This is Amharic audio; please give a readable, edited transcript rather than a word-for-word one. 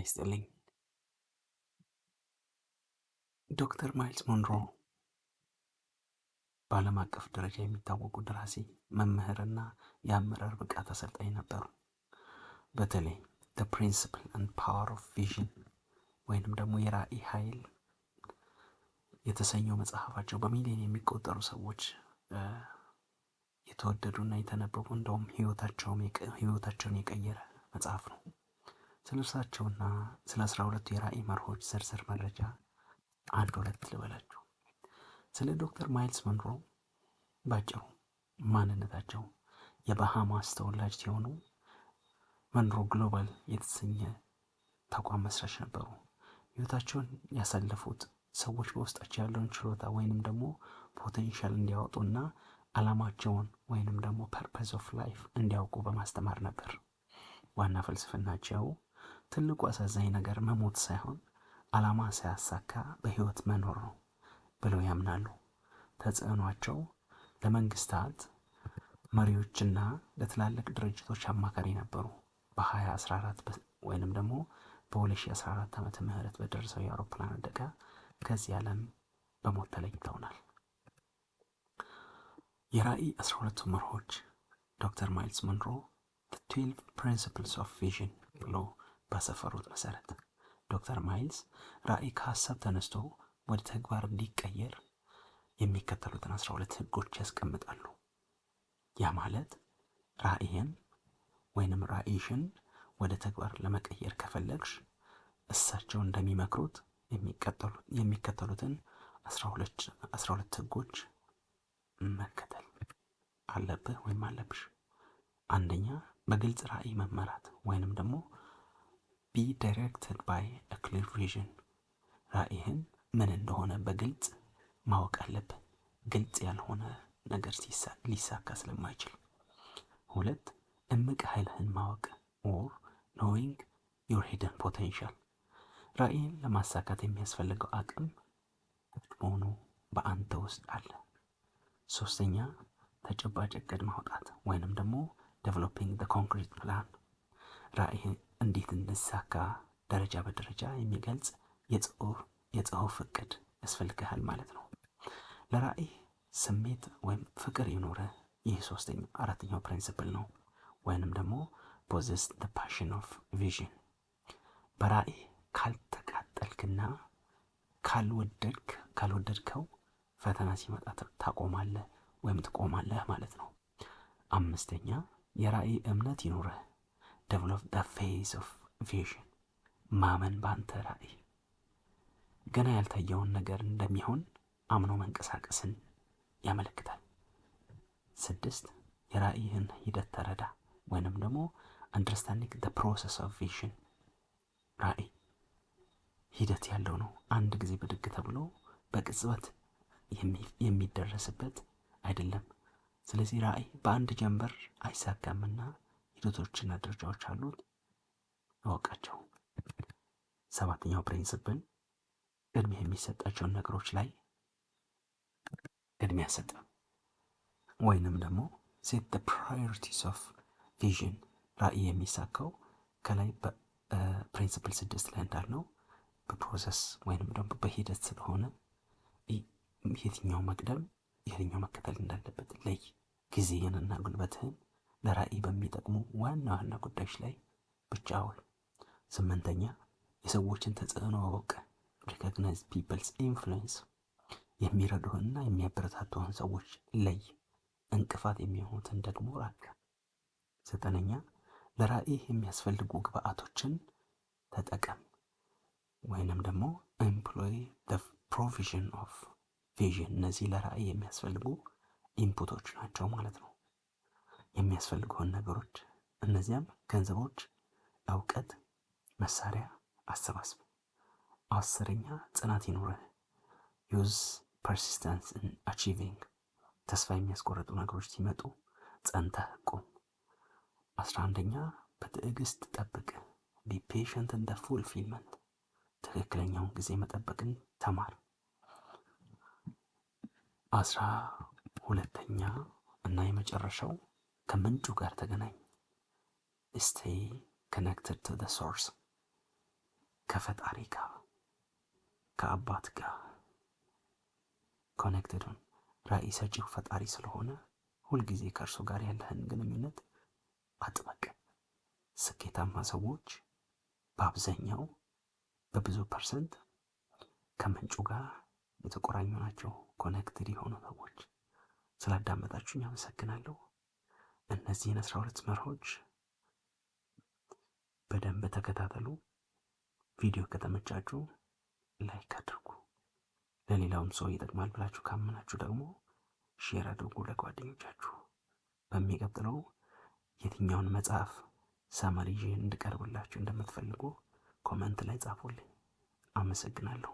ይስጥልኝ። ዶክተር ማይልስ ሞንሮ በዓለም አቀፍ ደረጃ የሚታወቁ ደራሲ፣ መምህርና የአመራር ብቃት አሰልጣኝ ነበሩ። በተለይ The Principle and Power of Vision ወይንም ደግሞ የራዕይ ኃይል የተሰኘው መጽሐፋቸው በሚሊዮን የሚቆጠሩ ሰዎች የተወደዱና የተነበቡ እንደውም ህይወታቸውን የቀየረ መጽሐፍ ነው። ስለ እርሳቸውና ስለ 12ቱ የራዕይ መርሆች ዝርዝር መረጃ አንድ ሁለት ልበላችሁ። ስለ ዶክተር ማይልስ ሞንሮ ባጭሩ ማንነታቸው የባሃማስ ተወላጅ ሲሆኑ ሞንሮ ግሎባል የተሰኘ ተቋም መስራች ነበሩ። ህይወታቸውን ያሳለፉት ሰዎች በውስጣቸው ያለውን ችሎታ ወይንም ደግሞ ፖቴንሻል እንዲያወጡና አላማቸውን ወይንም ደግሞ ፐርፐዝ ኦፍ ላይፍ እንዲያውቁ በማስተማር ነበር። ዋና ፍልስፍናቸው ትልቁ አሳዛኝ ነገር መሞት ሳይሆን አላማ ሳያሳካ በህይወት መኖር ነው ብለው ያምናሉ። ተጽዕኗቸው ለመንግስታት መሪዎችና ለትላልቅ ድርጅቶች አማካሪ ነበሩ። በ2014 ወይንም ደግሞ በ2014 ዓመተ ምህረት በደረሰው የአውሮፕላን አደጋ ከዚህ ዓለም በሞት ተለይተውናል። የራዕይ 12ቱ መርሆች ዶክተር ማይልስ ሞንሮ The 12 Principles of Vision ብሎ ባሰፈሩት መሰረት ዶክተር ማይልስ ራዕይ ከሀሳብ ተነስቶ ወደ ተግባር እንዲቀየር የሚከተሉትን 12 ህጎች ያስቀምጣሉ። ያ ማለት ራዕይን ወይንም ራዕይሽን ወደ ተግባር ለመቀየር ከፈለግሽ እሳቸው እንደሚመክሩት የሚከተሉትን 12 ህጎች መከተል አለብህ ወይም አለብሽ። አንደኛ፣ በግልጽ ራዕይ መመራት ወይንም ደግሞ be directed by a clear vision። ራዕይህን ምን እንደሆነ በግልጽ ማወቅ አለብህ፣ ግልጽ ያልሆነ ነገር ሊሳካ ስለማይችል። ሁለት፣ እምቅ ኃይልህን ማወቅ or knowing your hidden potential። ራዕይን ለማሳካት የሚያስፈልገው አቅም መሆኑ በአንተ ውስጥ አለ። ሶስተኛ፣ ተጨባጭ እቅድ ማውጣት ወይንም ደግሞ developing the concrete plan። ራዕይ እንዴት እንዲሳካ ደረጃ በደረጃ የሚገልጽ የጽሁፍ እቅድ ያስፈልግሃል ማለት ነው። ለራዕይ ስሜት ወይም ፍቅር ይኖርህ። ይህ አራተኛው ፕሪንሲፕል ነው ወይንም ደግሞ possess the passion of vision። በራዕይ ካልተቃጠልክና ካልወደድከው ፈተና ሲመጣ ታቆማለህ ወይም ትቆማለህ ማለት ነው። አምስተኛ፣ የራዕይ እምነት ይኖርህ። develop the faith of vision። ማመን ባንተ ራዕይ ገና ያልታየውን ነገር እንደሚሆን አምኖ መንቀሳቀስን ያመለክታል። 6 የራዕይህን ሂደት ተረዳ ወይንም ደግሞ understanding the process of vision። ራዕይ ሂደት ያለው ነው። አንድ ጊዜ ብድግ ተብሎ በቅጽበት የሚደረስበት አይደለም። ስለዚህ ራዕይ በአንድ ጀንበር አይሳካምና ሂደቶችና ደረጃዎች አሉት፣ እወቃቸው። 7ኛው ፕሪንሲፕል ቅድሚያ የሚሰጣቸውን ነገሮች ላይ ቅድሚያ ሰጥ ወይንም ደግሞ set the priorities of vision። ራዕይ የሚሳካው ከላይ በፕሪንሲፕል 6 ላይ እንዳልነው በፕሮሰስ ወይንም ደግሞ በሂደት ስለሆነ የትኛው መቅደም የትኛው መከተል እንዳለበት ለይ። ጊዜህንና ጉልበትህን ለራዕይ በሚጠቅሙ ዋና ዋና ጉዳዮች ላይ ብቻ አውል። 8ኛ የሰዎችን ተጽዕኖ አወቅ። recognize people's influence። የሚረዱህንና የሚያበረታቱህን ሰዎች ለይ፣ እንቅፋት የሚሆኑትን ደግሞ ራቅ። 9ኛ ለራዕይህ የሚያስፈልጉ ግብአቶችን ተጠቀም ወይንም ደግሞ employ the provision of vision። እነዚህ ለራዕይ የሚያስፈልጉ ኢንፑቶች ናቸው ማለት ነው። የሚያስፈልጉን ነገሮች እነዚያም ገንዘቦች፣ እውቀት፣ መሳሪያ አሰባስብ። 10ኛ ጽናት ይኑርህ። use persistence in achieving። ተስፋ የሚያስቆርጡ ነገሮች ሲመጡ ጸንተህ ቁም። 11ኛ በትዕግስት ጠብቅ። be patient in the fulfillment። ትክክለኛውን ጊዜ መጠበቅን ተማር። 12ኛ እና የመጨረሻው ከምንጩ ጋር ተገናኝ። stay connected to the source። ከፈጣሪ ጋር ከአባት ጋር ኮኔክትድ ሁን። ራእይ ሰጪው ፈጣሪ ስለሆነ ሁልጊዜ ከእርሱ ጋር ያለህን ግንኙነት አጥብቅ። ስኬታማ ሰዎች በአብዛኛው በብዙ ፐርሰንት ከምንጩ ጋር የተቆራኙ ናቸው። ኮኔክትድ የሆኑ ሰዎች። ስላዳመጣችሁኝ አመሰግናለሁ። እነዚህን 12 መርሆች በደንብ ተከታተሉ። ቪዲዮ ከተመቻችሁ ላይክ አድርጉ። ለሌላውም ሰው ይጠቅማል ብላችሁ ካመናችሁ ደግሞ ሼር አድርጉ ለጓደኞቻችሁ። በሚቀጥለው የትኛውን መጽሐፍ ሰመሪ እንድቀርብላችሁ እንደምትፈልጉ ኮሜንት ላይ ጻፉልኝ። አመሰግናለሁ።